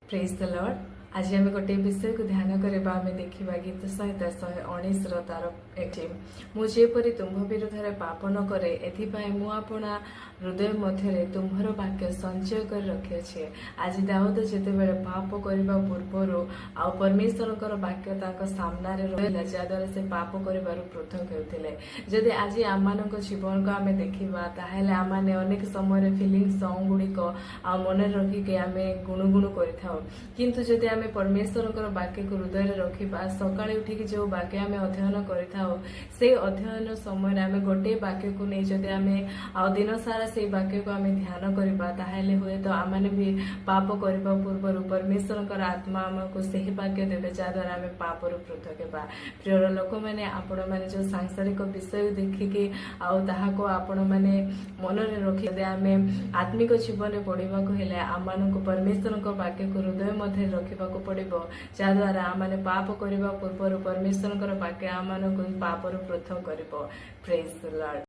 Praise the Lord. आज आम गोटे विषय को ध्यान करवा आम देखा गीत संहिता 119 तार एटी मुझेपरी तुम्भ विरोध में पाप न करे एथिपाई मु आपणा हृदय मध्य तुम्हर वाक्य संचय कर रखिए। आज दाऊद जितेबाला पाप करने पूर्वर आ परमेश्वर वाक्य सामना रहा जहाद्वारा से पाप कर पृथक होते। जदि आज आम जीवन को आम देखा ताहले आम अनेक समय फिलिंग सॉन्ग गुड़िक आ मन रखिक आम गुणुगुणु किंतु जदि आम परमेश्वर वाक्य को हृदय रखा सका उठिक जो वाक्य आम अध्ययन कर से अध्ययन समय आम गोटे वाक्य को नहीं जदि आम दिन सारा से वाक्य को आम ध्यान करवा ताहले हुए तो आम भी पाप करने पूर्व परमेश्वर आत्मा आमको सही वाक्य देवे जहाद्वारा आम पापर पृथक होगा। प्रिय लोक मैंने आपण मैंने जो सांसारिक विषय देखिकी आपको आपण मैंने मन रखी आम आत्मिक जीवन पढ़ा आम परमेश्वर वाक्य को हृदय मध्य रखा पड़ो जहाद्वारा आम पाप करने पूर्व परमेश्वर वाक्य आम पापर पृथक कर। Praise the Lord.